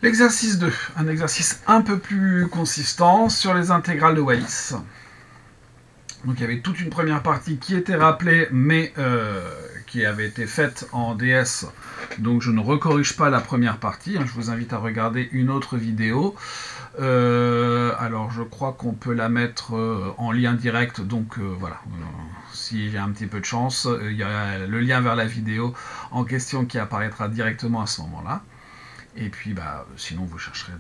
L'exercice 2, un exercice un peu plus consistant sur les intégrales de Wallis. Donc il y avait toute une première partie qui était rappelée, mais qui avait été faite en DS. Donc je ne recorrige pas la première partie. Je vous invite à regarder une autre vidéo. Alors je crois qu'on peut la mettre en lien direct. Donc voilà, si j'ai un petit peu de chance, il y a le lien vers la vidéo en question qui apparaîtra directement à ce moment-là. Et puis sinon vous chercherez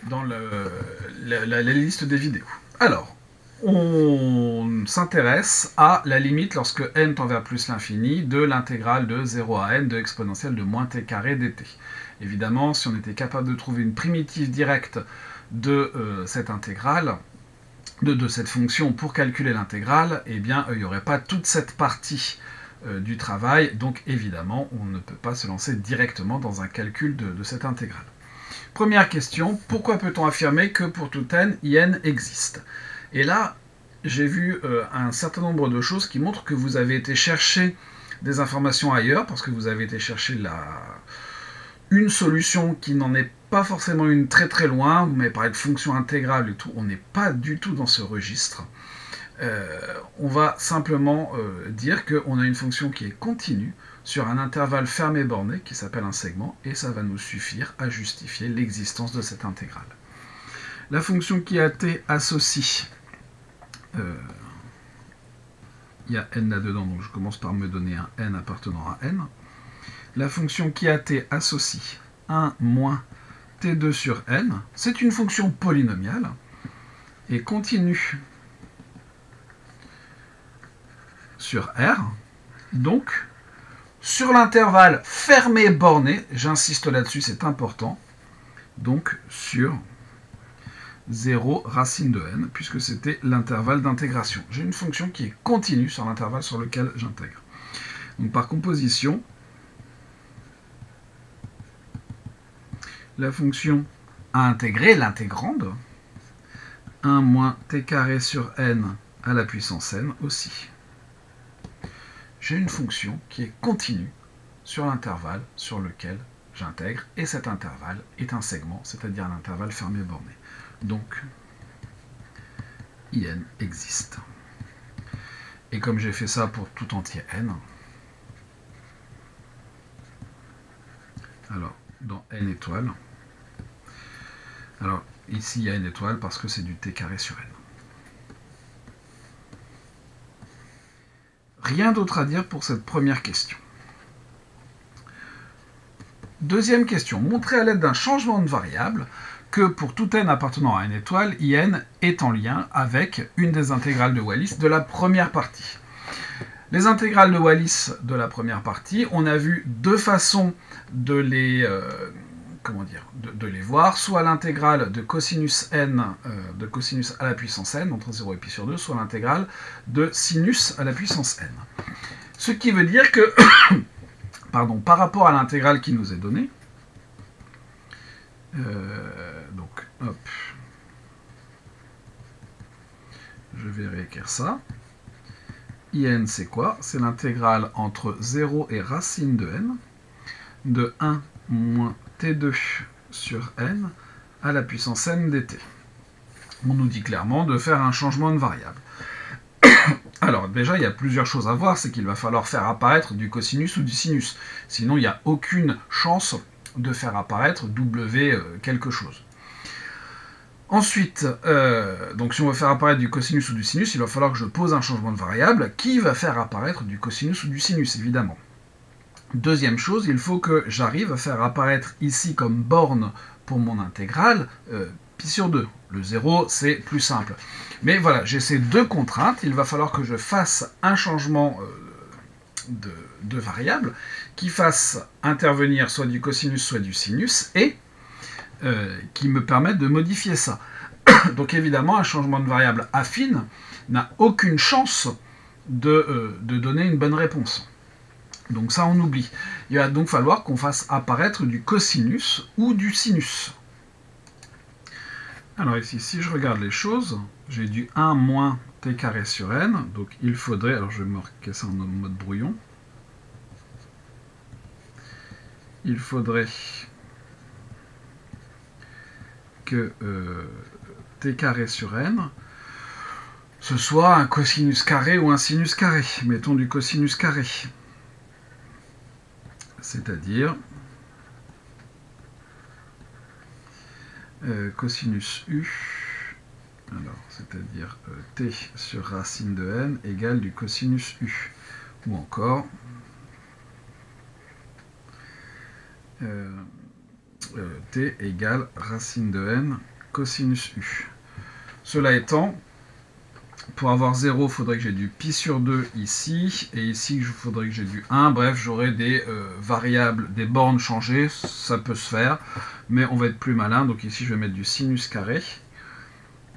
dans la liste des vidéos. Alors, on s'intéresse à la limite lorsque n tend vers plus l'infini de l'intégrale de 0 à n de exponentielle de moins t carré dt. Évidemment, si on était capable de trouver une primitive directe de cette intégrale, de cette fonction pour calculer l'intégrale, eh bien, il n'y aurait pas toute cette partie du travail, donc évidemment, on ne peut pas se lancer directement dans un calcul de cette intégrale. Première question, pourquoi peut-on affirmer que pour tout n, in existe? Et là, j'ai vu un certain nombre de choses qui montrent que vous avez été chercher des informations ailleurs, parce que vous avez été chercher une solution qui n'en est pas forcément une très très loin, vous m'avez parlé de fonction intégrale et tout, on n'est pas du tout dans ce registre. On va simplement dire qu'on a une fonction qui est continue sur un intervalle fermé borné qui s'appelle un segment, et ça va nous suffire à justifier l'existence de cette intégrale. La fonction qui a t associe, il y a n là-dedans, donc je commence par me donner un n appartenant à n. La fonction qui a t associe 1 moins t2 sur n, c'est une fonction polynomiale, et continue sur R, donc sur l'intervalle fermé borné, j'insiste là-dessus, c'est important, donc sur 0 racine de n, puisque c'était l'intervalle d'intégration. J'ai une fonction qui est continue sur l'intervalle sur lequel j'intègre. Donc par composition, la fonction à intégrer, l'intégrande, 1 moins t carré sur n à la puissance n aussi. J'ai une fonction qui est continue sur l'intervalle sur lequel j'intègre, et cet intervalle est un segment, c'est-à-dire un intervalle fermé borné. Donc, in existe. Et comme j'ai fait ça pour tout entier n, alors, dans n étoiles, alors ici il y a n étoiles parce que c'est du t carré sur n. Rien d'autre à dire pour cette première question. Deuxième question. Montrer à l'aide d'un changement de variable que pour tout n appartenant à n étoile, in est en lien avec une des intégrales de Wallis de la première partie. Les intégrales de Wallis de la première partie, on a vu deux façons de les voir, soit l'intégrale de cosinus n, de cosinus à la puissance n, entre 0 et pi sur 2, soit l'intégrale de sinus à la puissance n. Ce qui veut dire que, pardon, par rapport à l'intégrale qui nous est donnée, donc, hop, je vais réécrire ça. In, c'est quoi? C'est l'intégrale entre 0 et racine de n, de 1 moins t2 sur n à la puissance n dt. On nous dit clairement de faire un changement de variable. Alors déjà, il y a plusieurs choses à voir, c'est qu'il va falloir faire apparaître du cosinus ou du sinus. Sinon, il n'y a aucune chance de faire apparaître w quelque chose. Ensuite, donc si on veut faire apparaître du cosinus ou du sinus, il va falloir que je pose un changement de variable qui va faire apparaître du cosinus ou du sinus, évidemment. Deuxième chose, il faut que j'arrive à faire apparaître ici comme borne pour mon intégrale pi sur 2. Le 0, c'est plus simple. Mais voilà, j'ai ces deux contraintes. Il va falloir que je fasse un changement de variable qui fasse intervenir soit du cosinus, soit du sinus, et qui me permettent de modifier ça. Donc évidemment, un changement de variable affine n'a aucune chance de donner une bonne réponse. Donc ça, on oublie. Il va donc falloir qu'on fasse apparaître du cosinus ou du sinus. Alors ici, si je regarde les choses, j'ai du 1 moins t carré sur n, donc il faudrait, alors je vais marquer ça en mode brouillon, il faudrait que t carré sur n, ce soit un cosinus carré ou un sinus carré. Mettons du cosinus carré. C'est-à-dire cosinus u, alors c'est-à-dire t sur racine de n égale du cosinus u. Ou encore t égale racine de n cosinus u. Cela étant, pour avoir 0, il faudrait que j'ai du pi sur 2 ici, et ici, il faudrait que j'ai du 1. Bref, j'aurai des variables, des bornes changées, ça peut se faire, mais on va être plus malin. Donc ici, je vais mettre du sinus carré,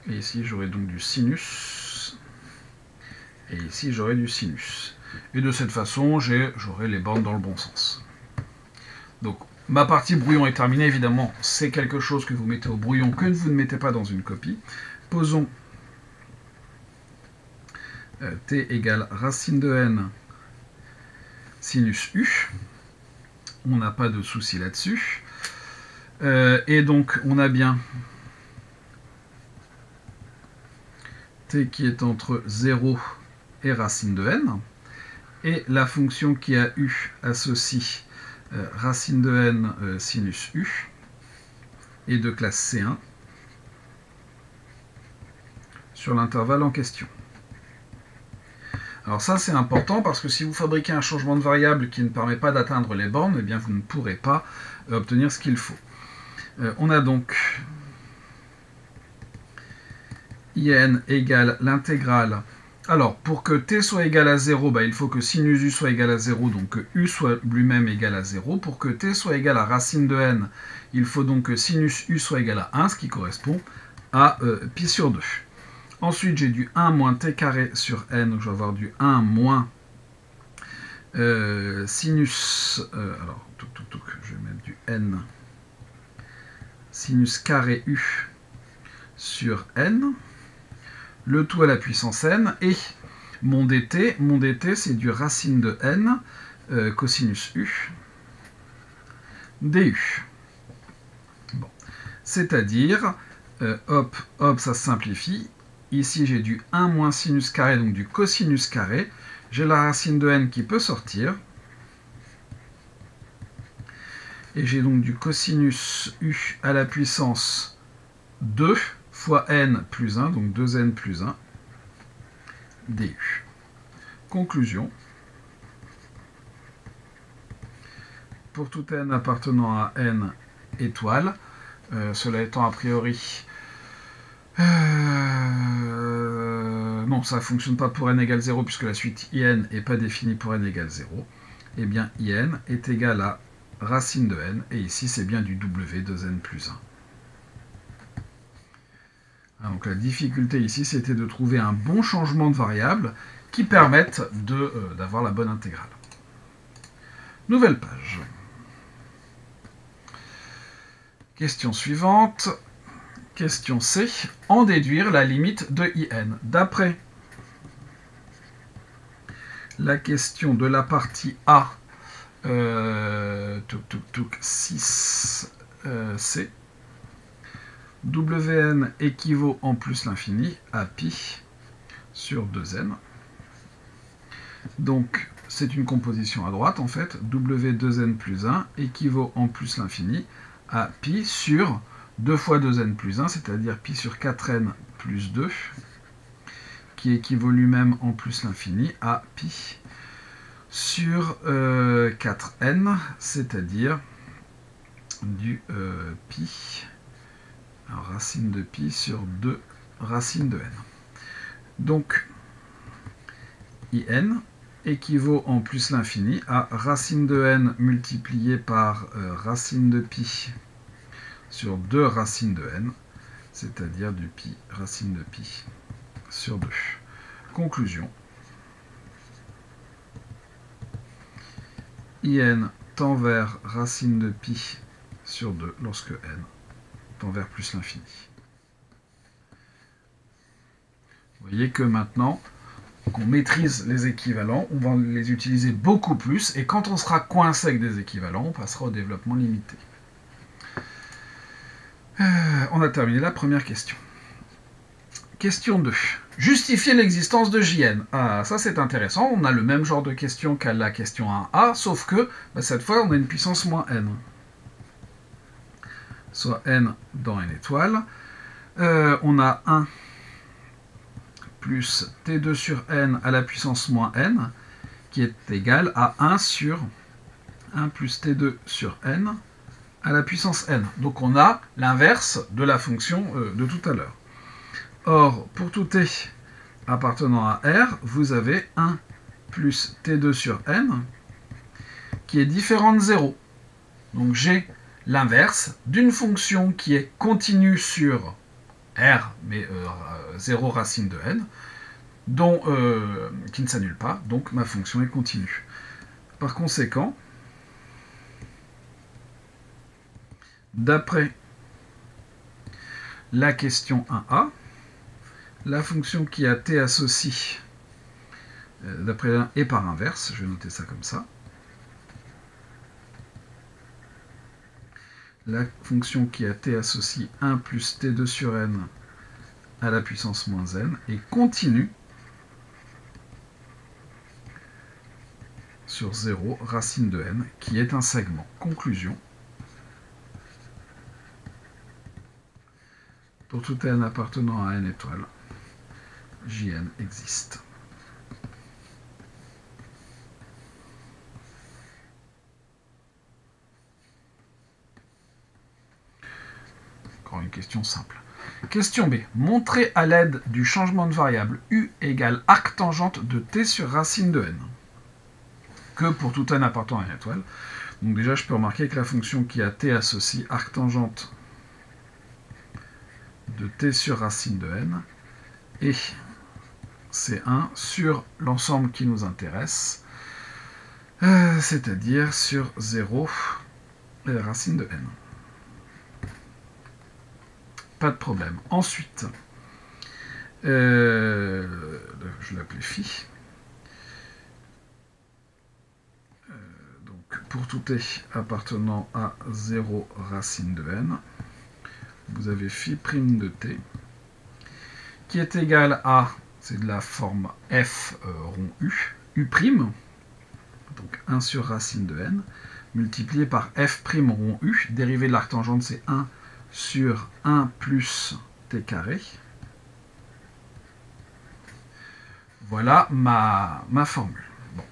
et ici, j'aurai donc du sinus, et ici, j'aurai du sinus. Et de cette façon, j'aurai les bornes dans le bon sens. Donc, ma partie brouillon est terminée. Évidemment, c'est quelque chose que vous mettez au brouillon, que vous ne mettez pas dans une copie. Posons t égale racine de n sinus u. On n'a pas de souci là-dessus. Et donc, on a bien t qui est entre 0 et racine de n. Et la fonction qui a u associe racine de n sinus u est de classe C1 sur l'intervalle en question. Alors ça c'est important parce que si vous fabriquez un changement de variable qui ne permet pas d'atteindre les bornes, eh bien vous ne pourrez pas obtenir ce qu'il faut. On a donc in égale l'intégrale. Alors, pour que t soit égal à 0, il faut que sinus u soit égal à 0, donc que u soit lui-même égal à 0. Pour que t soit égal à racine de n, il faut donc que sinus u soit égal à 1, ce qui correspond à pi sur 2. Ensuite, j'ai du 1 moins t carré sur n, donc je vais avoir du 1 moins sinus... alors, je vais mettre du n, sinus carré u sur n. Le tout à la puissance n, et mon dt c'est du racine de n cosinus u du. Bon. C'est-à-dire, hop, ça se simplifie. Ici, j'ai du 1 moins sinus carré, donc du cosinus carré. J'ai la racine de n qui peut sortir. Et j'ai donc du cosinus u à la puissance 2 fois n plus 1, donc 2n plus 1, du. Conclusion. Pour tout n appartenant à n étoiles, cela étant a priori... non, ça ne fonctionne pas pour n égale 0 puisque la suite in n'est pas définie pour n égale 0. Eh bien, in est égal à racine de n, et ici c'est bien du w 2n plus 1. Donc la difficulté ici, c'était de trouver un bon changement de variable qui permette d'avoir la bonne intégrale. Nouvelle page. Question suivante. Question C. En déduire la limite de IN. D'après la question de la partie A, 6C, Wn équivaut en plus l'infini à pi sur 2n. Donc, c'est une composition à droite, en fait. W2n plus 1 équivaut en plus l'infini à pi sur 2 fois 2n plus 1, c'est-à-dire pi sur 4n plus 2, qui équivaut lui-même en plus l'infini à pi sur 4n, c'est-à-dire du pi... Alors, racine de pi sur 2 racine de n. Donc, in équivaut en plus l'infini à racine de n multiplié par racine de pi sur 2 racines de n, c'est-à-dire du pi racine de pi sur 2. Conclusion. In tend vers racine de pi sur 2 lorsque n tend vers plus l'infini. Vous voyez que maintenant, qu'on maîtrise les équivalents, on va les utiliser beaucoup plus, et quand on sera coincé avec des équivalents, on passera au développement limité. On a terminé la première question. Question 2. Justifier l'existence de Jn. Ah, ça c'est intéressant, on a le même genre de question qu'à la question 1a, sauf que cette fois on a une puissance moins n. Soit n dans n étoiles. On a 1 plus t2 sur n à la puissance moins n, qui est égal à 1 sur 1 plus t2 sur n à la puissance n. Donc on a l'inverse de la fonction de tout à l'heure. Or, pour tout t appartenant à R, vous avez 1 plus t2 sur n, qui est différent de 0. Donc j'ai l'inverse d'une fonction qui est continue sur R, mais 0 racine de n, qui ne s'annule pas, donc ma fonction est continue. Par conséquent, d'après la question 1a, la fonction qui a t associe, d'après l'un et par inverse, je vais noter ça comme ça, la fonction qui a t associe 1 plus t2 sur n à la puissance moins n est continue sur 0 racine de n, qui est un segment. Conclusion. Pour tout n appartenant à n étoiles, Jn existe. Encore une question simple. Question B. Montrez à l'aide du changement de variable u égale arctangente de t sur racine de n. Que pour tout n appartenant à n étoile. Donc déjà, je peux remarquer que la fonction qui a t associe arctangente de t sur racine de n et C1 sur l'ensemble qui nous intéresse, c'est-à-dire sur 0 racine de n. Pas de problème. Ensuite, je l'appelais phi. Donc, pour tout t appartenant à 0 racine de n, vous avez phi prime de t, qui est égal à, c'est de la forme f rond u, u prime, donc 1 sur racine de n, multiplié par f prime rond u, dérivé de l'arctangente, c'est 1 sur 1 plus t carré. Voilà ma formule. Bon.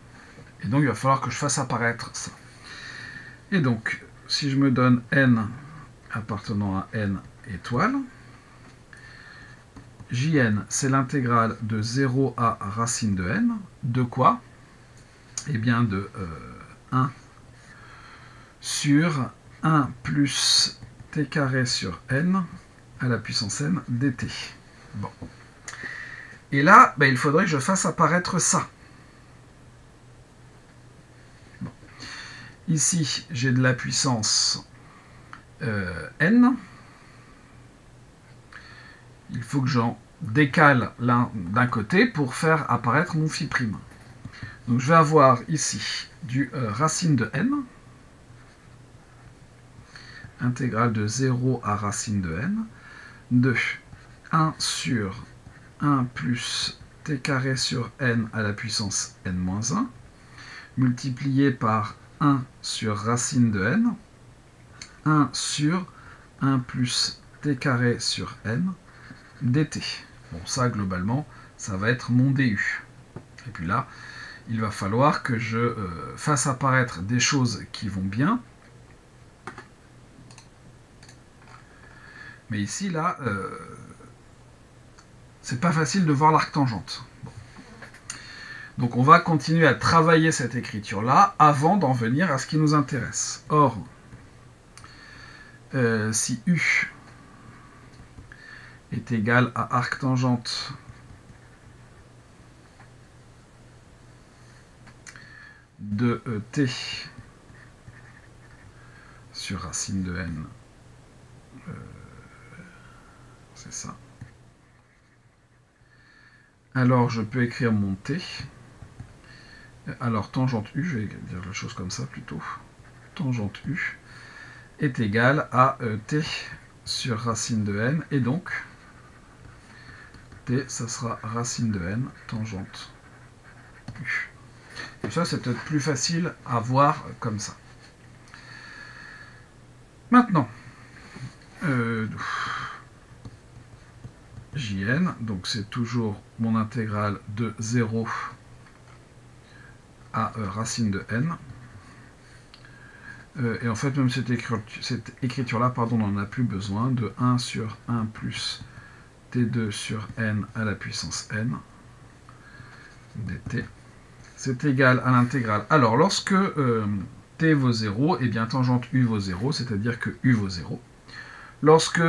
Et donc, il va falloir que je fasse apparaître ça. Et donc, si je me donne n appartenant à n étoiles, Jn, c'est l'intégrale de 0 à racine de n. De quoi? Eh bien, de 1 sur 1 plus t carré sur n à la puissance n dt. Bon. Et là, il faudrait que je fasse apparaître ça. Bon. Ici, j'ai de la puissance n. Il faut que j'en décale l'un d'un côté pour faire apparaître mon phi prime. Donc je vais avoir ici du racine de n, intégrale de 0 à racine de n, de 1 sur 1 plus t carré sur n à la puissance n-1, multiplié par 1 sur racine de n, 1 sur 1 plus t carré sur n, dt. Bon, ça, globalement, ça va être mon du. Et puis là, il va falloir que je fasse apparaître des choses qui vont bien. Mais ici, là, c'est pas facile de voir l'arctangente. Bon. Donc on va continuer à travailler cette écriture-là avant d'en venir à ce qui nous intéresse. Or, si U est égal à arctangente de t sur racine de n, c'est ça, Alors, je peux écrire mon t. Alors, tangente u, je vais dire la chose comme ça plutôt. Tangente u est égale à t sur racine de n. Et donc, t, ça sera racine de n, tangente u. Et ça, c'est peut-être plus facile à voir comme ça. Maintenant, Jn, donc c'est toujours mon intégrale de 0 à racine de n. Et en fait, même cette écriture-là, pardon, on n'en a plus besoin, de 1 sur 1 plus t2 sur n à la puissance n dt. C'est égal à l'intégrale. Alors, lorsque t vaut 0, eh bien tangente u vaut 0, c'est-à-dire que u vaut 0. Lorsque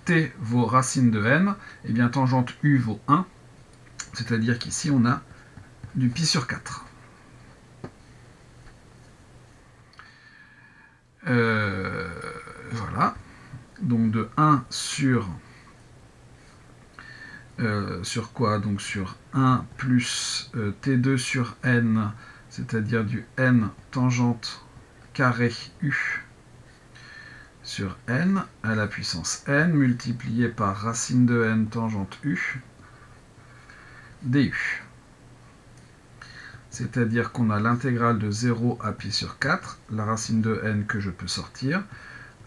t vaut racine de n, eh bien tangente u vaut 1, c'est-à-dire qu'ici on a du pi sur 4. Voilà. Donc de 1 sur quoi? Donc sur 1 plus t2 sur n, c'est-à-dire du n tangente carré u sur n à la puissance n multiplié par racine de n tangente u du. C'est-à-dire qu'on a l'intégrale de 0 à pi sur 4, la racine de n que je peux sortir,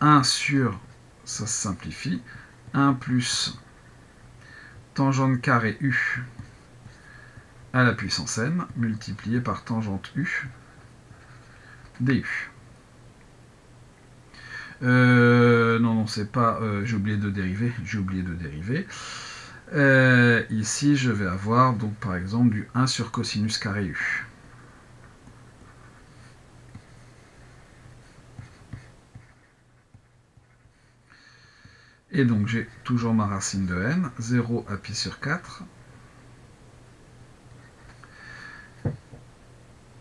1 sur, ça se simplifie, 1 plus tangente carré u à la puissance n multiplié par tangente u du. Non, c'est pas... j'ai oublié de dériver. Ici, je vais avoir, donc, par exemple, du 1 sur cosinus carré u. Et donc, j'ai toujours ma racine de n, 0 à pi sur 4.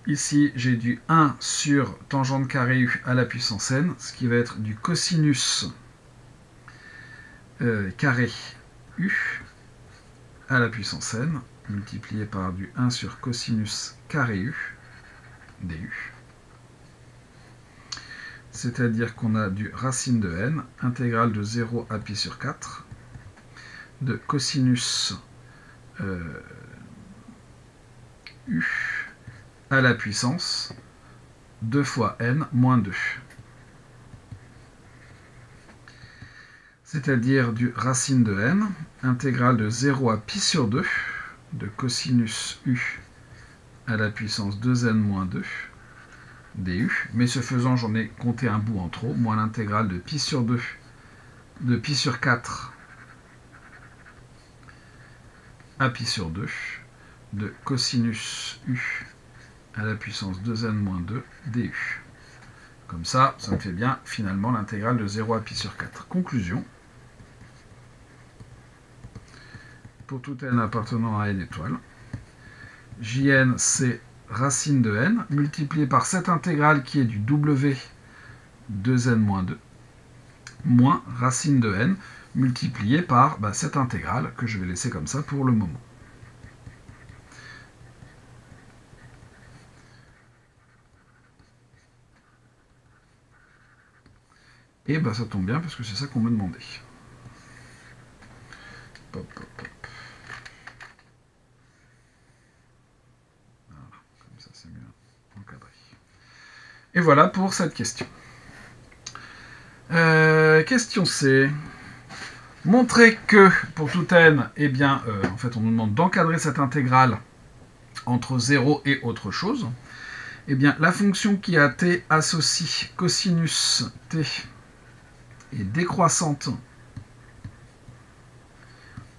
Ici, j'ai du 1 sur tangente carré u à la puissance n, ce qui va être du cosinus carré u à la puissance n, multiplié par du 1 sur cosinus carré u du. C'est-à-dire qu'on a du racine de n, intégrale de 0 à pi sur 4, de cosinus u à la puissance 2 fois n moins 2. C'est-à-dire du racine de n, intégrale de 0 à pi sur 2, de cosinus u à la puissance 2n moins 2, du. Mais ce faisant, j'en ai compté un bout en trop, moins l'intégrale de pi sur 2, de pi sur 4 à pi sur 2, de cosinus u à la puissance 2n moins 2 du. Comme ça, ça me fait bien finalement l'intégrale de 0 à pi sur 4. Conclusion. Pour tout n appartenant à n étoile, Jn c'est racine de n multiplié par cette intégrale qui est du w 2n moins 2 moins racine de n multiplié par cette intégrale que je vais laisser comme ça pour le moment. Et ça tombe bien parce que c'est ça qu'on me demandait. Pop, pop, pop. Voilà, comme ça c'est mieux encadré. Et voilà pour cette question. Question C. Montrer que pour tout n, eh bien, en fait, on nous demande d'encadrer cette intégrale entre 0 et autre chose. Eh bien, la fonction qui a t associe cosinus t est décroissante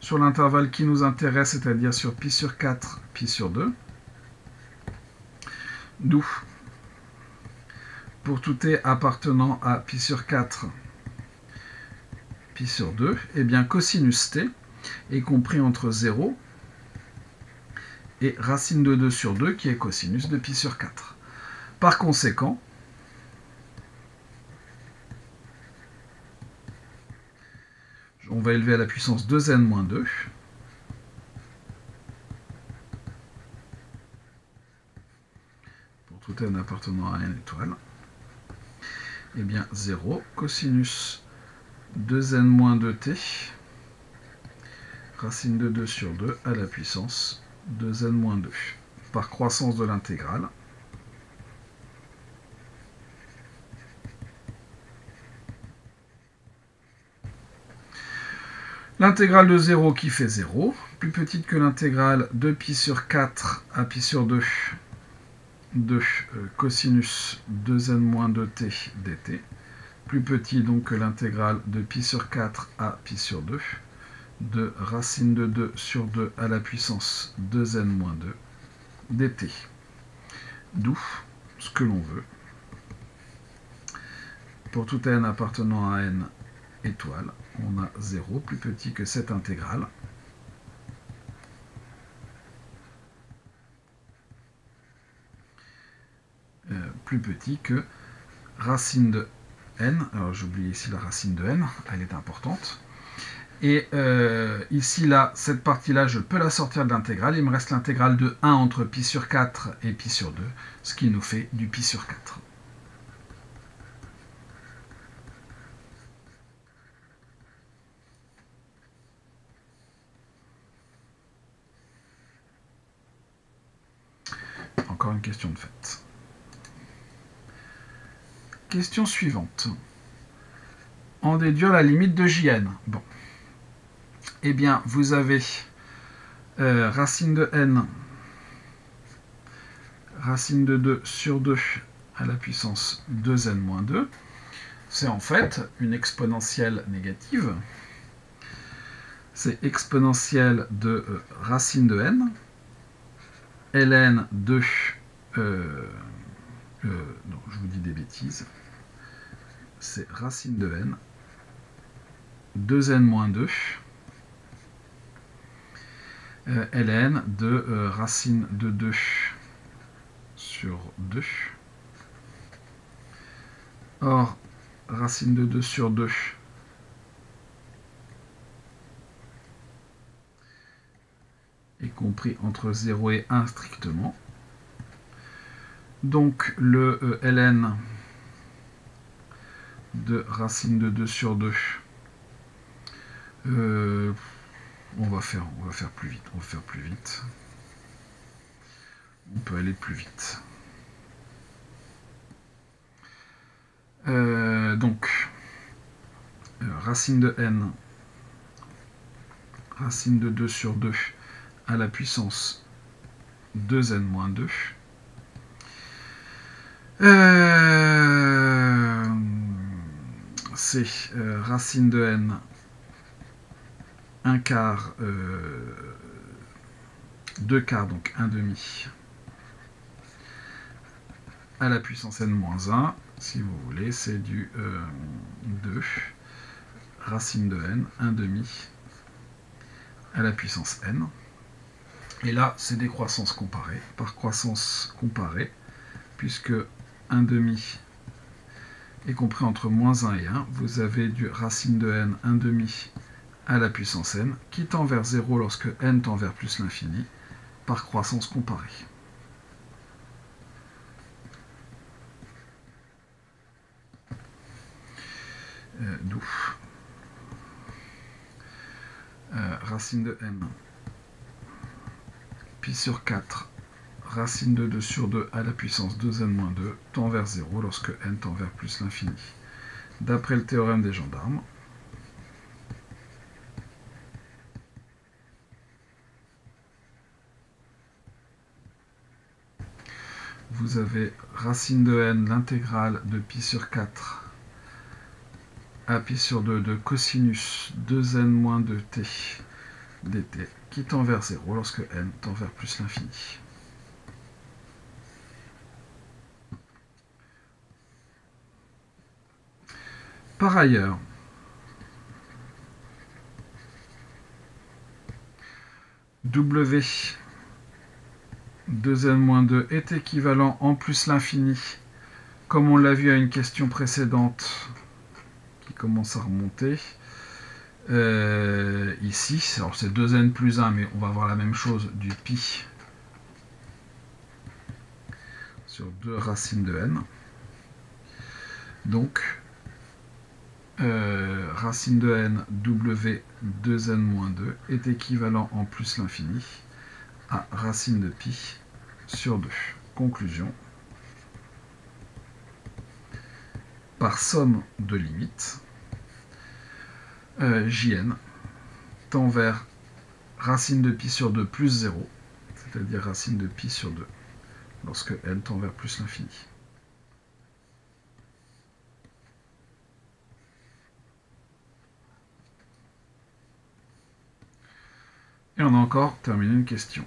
sur l'intervalle qui nous intéresse, c'est-à-dire sur pi sur 4, pi sur 2. D'où, pour tout t appartenant à pi sur 4, pi sur 2, eh bien cosinus t est compris entre 0 et racine de 2 sur 2, qui est cosinus de pi sur 4. Par conséquent, on va élever à la puissance 2n moins 2. n appartenant à n étoile, eh bien 0 cosinus 2n moins 2t, racine de 2 sur 2 à la puissance 2n moins 2, par croissance de l'intégrale. L'intégrale de 0 qui fait 0, plus petite que l'intégrale de pi sur 4 à pi sur 2 de cosinus 2n moins 2t dt, plus petit donc que l'intégrale de pi sur 4 à pi sur 2 de racine de 2 sur 2 à la puissance 2n moins 2 dt. D'où ce que l'on veut. Pour tout n appartenant à n étoile, on a 0 plus petit que cette intégrale. Plus petit que racine de n. Alors j'oublie ici la racine de n, elle est importante. Et ici, là, cette partie-là, je peux la sortir de l'intégrale. Il me reste l'intégrale de 1 entre pi sur 4 et pi sur 2, ce qui nous fait du pi sur 4. Encore une question de fait. Question suivante. En déduire la limite de Jn. Bon. Eh bien, vous avez racine de n, racine de 2 sur 2 à la puissance 2n moins 2. C'est en fait une exponentielle négative. C'est exponentielle de racine de n, ln de... non, je vous dis des bêtises. C'est racine de n, 2n moins 2, ln de racine de 2 sur 2. Or, racine de 2 sur 2 est compris entre 0 et 1 strictement. Donc, le ln de racine de 2 sur 2, on va faire plus vite. On peut aller plus vite. Donc, racine de n, racine de 2 sur 2 à la puissance 2n moins 2. C'est racine de n 1 quart, 2 quarts, donc 1 demi, à la puissance n moins 1, si vous voulez, c'est du 2, racine de n, 1 demi, à la puissance n. Et là, c'est des croissances comparées, par croissance comparée, puisque 1 demi est compris entre moins 1 et 1, vous avez du racine de n, 1 demi, à la puissance n, qui tend vers 0 lorsque n tend vers plus l'infini, par croissance comparée. D'où racine de n, pi sur 4, racine de 2 sur 2 à la puissance 2n moins 2, tend vers 0 lorsque n tend vers plus l'infini. D'après le théorème des gendarmes, vous avez racine de n, l'intégrale de pi sur 4 à pi sur 2 de cosinus 2n moins 2t dt, qui tend vers 0 lorsque n tend vers plus l'infini. Par ailleurs, W 2n-2 est équivalent en plus l'infini, comme on l'a vu à une question précédente qui commence à remonter. Ici, alors c'est 2n plus 1, mais on va avoir la même chose du pi sur 2 racines de n. Donc, racine de n w 2n moins 2 est équivalent en plus l'infini à racine de pi sur 2. Conclusion. Par somme de limites, Jn tend vers racine de pi sur 2 plus 0, c'est-à-dire racine de pi sur 2, lorsque n tend vers plus l'infini. Et on a encore terminé une question.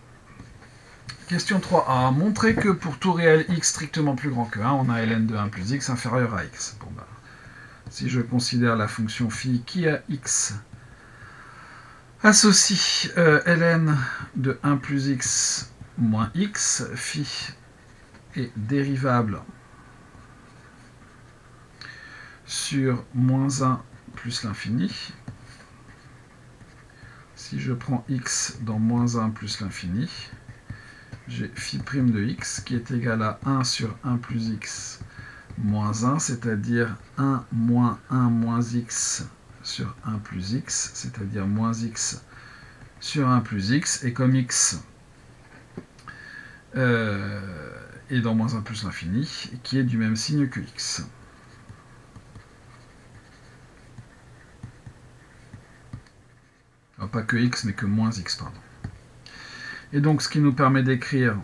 Question 3a. Montrer que pour tout réel x strictement plus grand que 1, on a ln de 1 plus x inférieur à x. Bon, bah, si je considère la fonction phi qui a x associe ln de 1 plus x moins x, phi est dérivable sur moins 1 plus l'infini. Si je prends x dans moins 1 plus l'infini, j'ai phi' de x qui est égal à 1 sur 1 plus x moins 1, c'est-à-dire 1 moins 1 moins x sur 1 plus x, c'est-à-dire moins x sur 1 plus x, et comme x est dans moins 1 plus l'infini, qui est du même signe que x. Alors, pas que x, mais que moins x, pardon. Et donc, ce qui nous permet d'écrire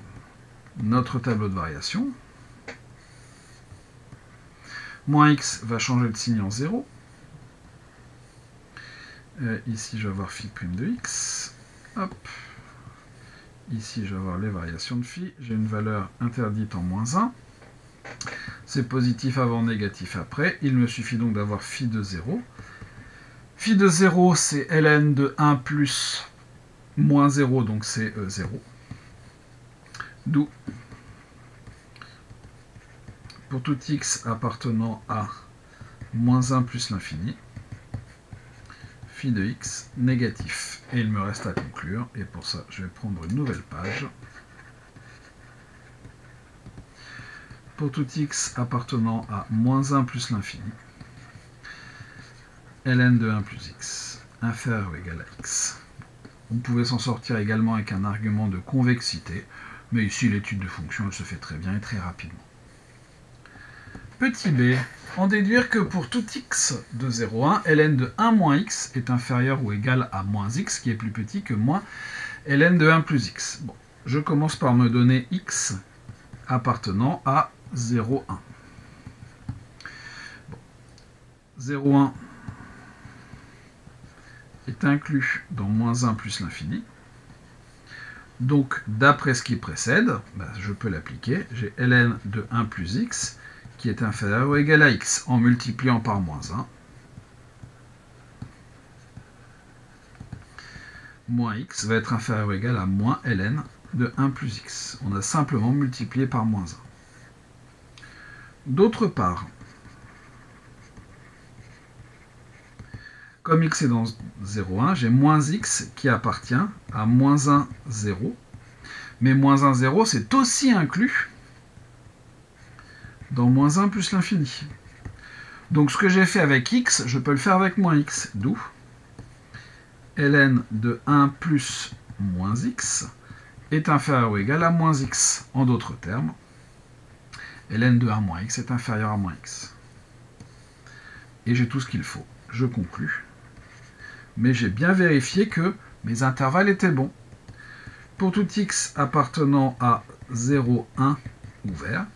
notre tableau de variation. Moins x va changer de signe en 0. Ici, je vais avoir phi' de x. Hop. Ici, je vais avoir les variations de phi. J'ai une valeur interdite en moins 1. C'est positif avant, négatif après. Il me suffit donc d'avoir phi de 0. Phi de 0, c'est ln de 1 plus moins 0, donc c'est 0. D'où, pour tout x appartenant à moins 1 plus l'infini, phi de x négatif. Et il me reste à conclure, et pour ça, je vais prendre une nouvelle page. Pour tout x appartenant à moins 1 plus l'infini, ln de 1 plus x inférieur ou égal à x. On pouvait s'en sortir également avec un argument de convexité, mais ici l'étude de fonction elle se fait très bien et très rapidement. Petit b, en déduire que pour tout x de 0,1, ln de 1 moins x est inférieur ou égal à moins x, qui est plus petit que moins ln de 1 plus x. Bon, je commence par me donner x appartenant à 0,1. Bon, 0,1 est inclus dans moins 1 plus l'infini. Donc, d'après ce qui précède, je peux l'appliquer. J'ai ln de 1 plus x qui est inférieur ou égal à x en multipliant par moins 1. Moins x va être inférieur ou égal à moins ln de 1 plus x. On a simplement multiplié par moins 1. D'autre part, comme x est dans 0,1, j'ai moins x qui appartient à moins 1, 0. Mais moins 1, 0, c'est aussi inclus dans moins 1 plus l'infini. Donc ce que j'ai fait avec x, je peux le faire avec moins x. D'où ln de 1 plus moins x est inférieur ou égal à moins x. En d'autres termes, ln de 1 moins x est inférieur à moins x. Et j'ai tout ce qu'il faut. Je conclus. Mais j'ai bien vérifié que mes intervalles étaient bons. Pour tout x appartenant à 0, 1 ouvert,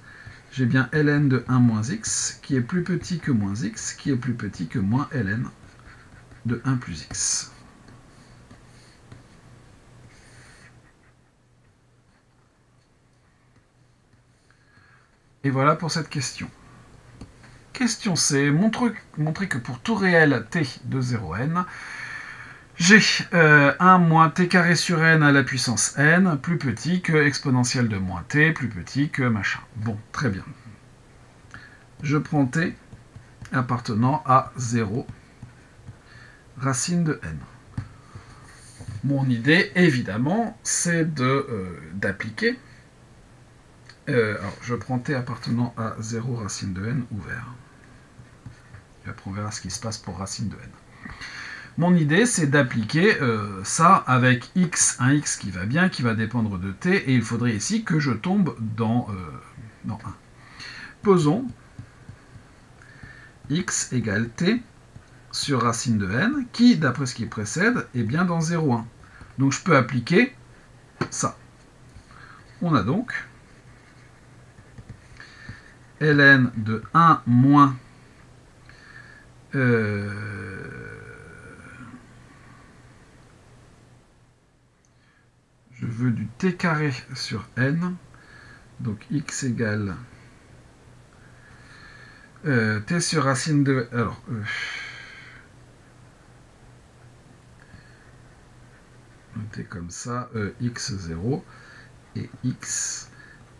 j'ai bien ln de 1 moins x, qui est plus petit que moins x, qui est plus petit que moins ln de 1 plus x. Et voilà pour cette question. Question C. Montrer que pour tout réel t de 0n, j'ai 1 moins t carré sur n à la puissance n plus petit que exponentielle de moins t plus petit que machin. Bon, très bien. Je prends t appartenant à 0 racine de n. Mon idée, évidemment, c'est d'appliquer Alors, je prends t appartenant à 0 racine de n ouvert. Et après, on verra ce qui se passe pour racine de n. Mon idée, c'est d'appliquer ça avec x, un x qui va bien, qui va dépendre de t, et il faudrait ici que je tombe dans 1. Posons x égale t sur racine de n, qui, d'après ce qui précède, est bien dans 0,1. Donc je peux appliquer ça. On a donc ln de 1 moins je veux du t carré sur n, donc x égale t sur racine de... Alors, t comme ça, x0, et x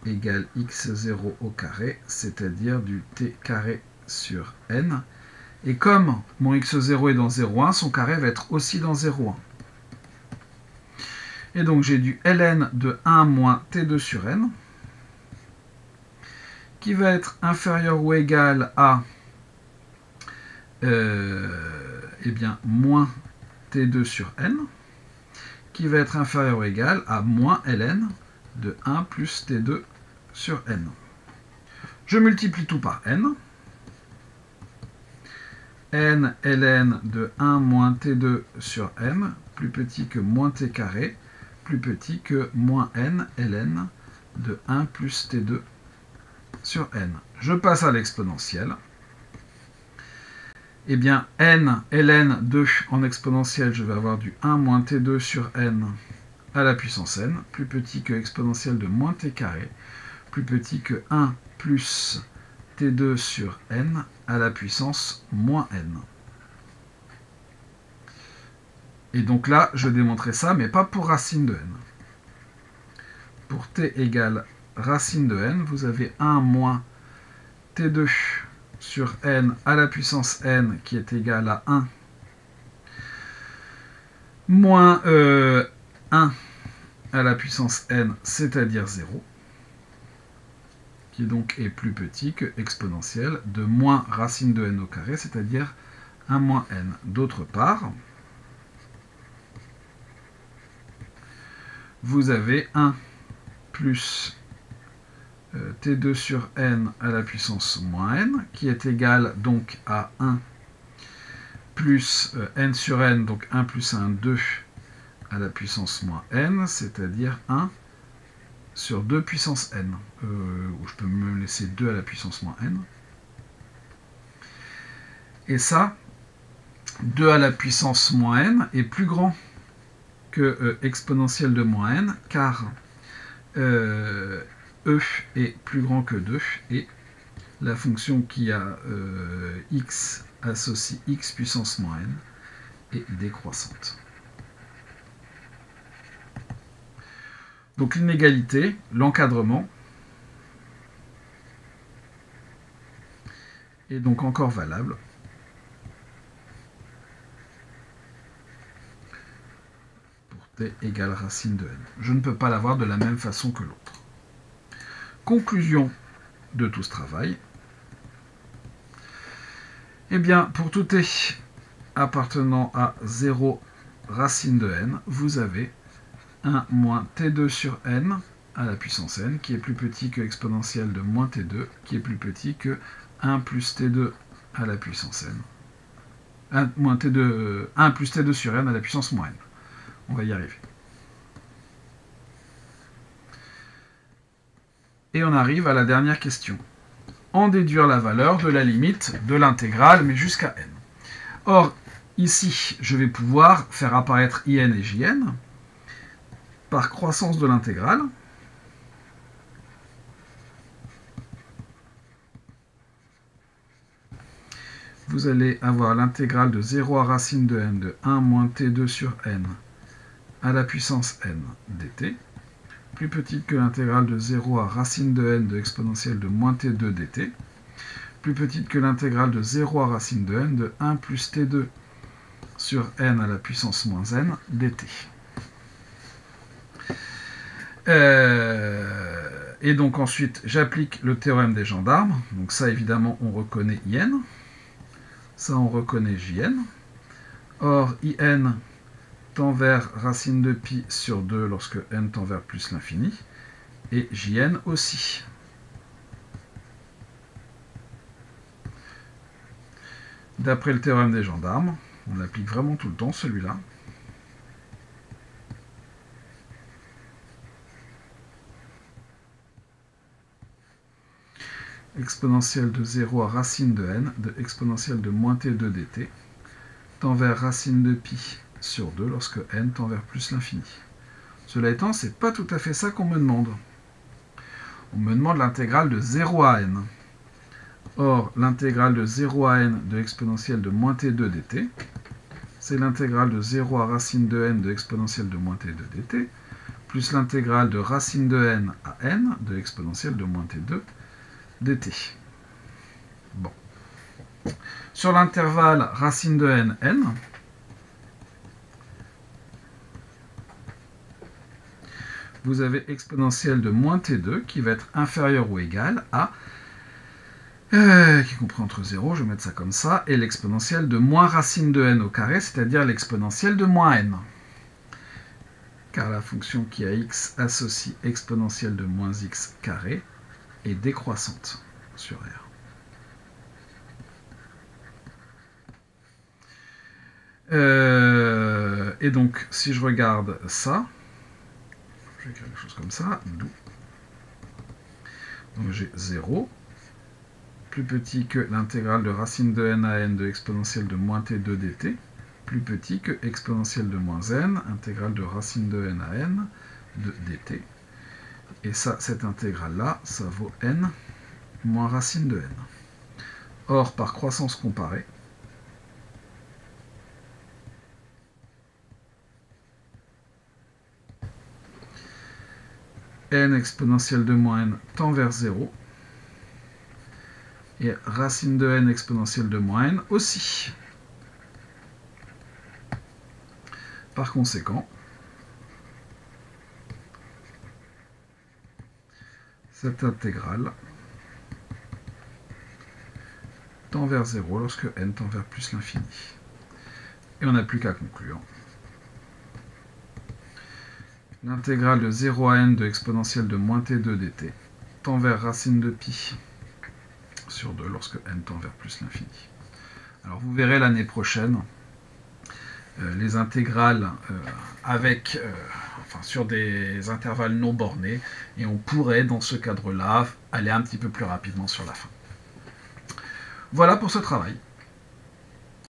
égale x0 au carré, c'est-à-dire du t carré sur n. Et comme mon x0 est dans 0,1, son carré va être aussi dans 0,1. Et donc j'ai du ln de 1 moins t2 sur n, qui va être inférieur ou égal à eh bien, moins t2 sur n, qui va être inférieur ou égal à moins ln de 1 plus t2 sur n. Je multiplie tout par n. N ln de 1 moins t2 sur n, plus petit que moins t carré, plus petit que moins n ln de 1 plus t2 sur n. Je passe à l'exponentielle. Eh bien, n ln 2 en exponentielle, je vais avoir du 1 moins t2 sur n à la puissance n, plus petit que exponentielle de moins t carré, plus petit que 1 plus t2 sur n à la puissance moins n. Et donc là, je démontrais ça, mais pas pour racine de n. Pour t égale racine de n, vous avez 1 moins t2 sur n à la puissance n qui est égal à 1 moins 1 à la puissance n, c'est-à-dire 0, qui donc est plus petit que exponentielle de moins racine de n au carré, c'est-à-dire 1 moins n. D'autre part, vous avez 1 plus t2 sur n à la puissance moins n, qui est égal donc à 1 plus n sur n, donc 1 plus 1, 2 à la puissance moins n, c'est-à-dire 1 sur 2 puissance n, où je peux me laisser 2 à la puissance moins n. Et ça, 2 à la puissance moins n est plus grand que exponentielle de moins n, car e est plus grand que 2, et la fonction qui a x associe x puissance moins n est décroissante. Donc l'inégalité, l'encadrement, est donc encore valable pour t égale racine de n. Je ne peux pas l'avoir de la même façon que l'autre. Conclusion de tout ce travail. Eh bien, pour tout t appartenant à 0 racine de n, vous avez 1 moins t2 sur n à la puissance n, qui est plus petit que exponentielle de moins t2, qui est plus petit que 1 plus t2 à la puissance n. 1 plus t2 sur n à la puissance moins n. On va y arriver. Et on arrive à la dernière question. En déduire la valeur de la limite de l'intégrale, mais jusqu'à n. Or, ici, je vais pouvoir faire apparaître in et jn par croissance de l'intégrale. Vous allez avoir l'intégrale de 0 à racine de n de 1 moins t2 sur n à la puissance n dt, plus petite que l'intégrale de 0 à racine de n de exponentielle de moins t2 dt, plus petite que l'intégrale de 0 à racine de n de 1 plus t2 sur n à la puissance moins n dt. Et donc ensuite, j'applique le théorème des gendarmes. Donc ça, évidemment, on reconnaît IN. Ça, on reconnaît JN. Or, IN tend vers racine de pi sur 2 lorsque n tend vers plus l'infini. Et JN aussi. D'après le théorème des gendarmes, on l'applique vraiment tout le temps, celui-là. Exponentielle de 0 à racine de n de exponentielle de moins t2 dt tend vers racine de pi sur 2 lorsque n tend vers plus l'infini. Cela étant, c'est pas tout à fait ça qu'on me demande. On me demande l'intégrale de 0 à n. Or, l'intégrale de 0 à n de exponentielle de moins t2 dt, c'est l'intégrale de 0 à racine de n de exponentielle de moins t2 dt, plus l'intégrale de racine de n à n de exponentielle de moins t2 dt. Bon. Sur l'intervalle racine de n, n, vous avez exponentielle de moins t2 qui va être inférieure ou égale à, qui comprend entre 0, je vais mettre ça comme ça, et l'exponentielle de moins racine de n au carré, c'est-à-dire l'exponentielle de moins n. Car la fonction qui a x associe exponentielle de moins x carré est décroissante sur R. Et donc, si je regarde ça, je vais écrire quelque chose comme ça, donc j'ai 0, plus petit que l'intégrale de racine de n à n de exponentielle de moins t2 dt, plus petit que exponentielle de moins n, intégrale de racine de n à n de dt. Et ça, cette intégrale-là, ça vaut n moins racine de n. Or, par croissance comparée, n exponentielle de moins n tend vers 0, et racine de n exponentielle de moins n aussi. Par conséquent, cette intégrale tend vers 0 lorsque n tend vers plus l'infini. Et on n'a plus qu'à conclure. L'intégrale de 0 à n de exponentielle de moins t2 dt tend vers racine de pi sur 2 lorsque n tend vers plus l'infini. Alors vous verrez l'année prochaine les intégrales sur des intervalles non bornés, et on pourrait dans ce cadre-là aller un petit peu plus rapidement sur la fin. Voilà pour ce travail.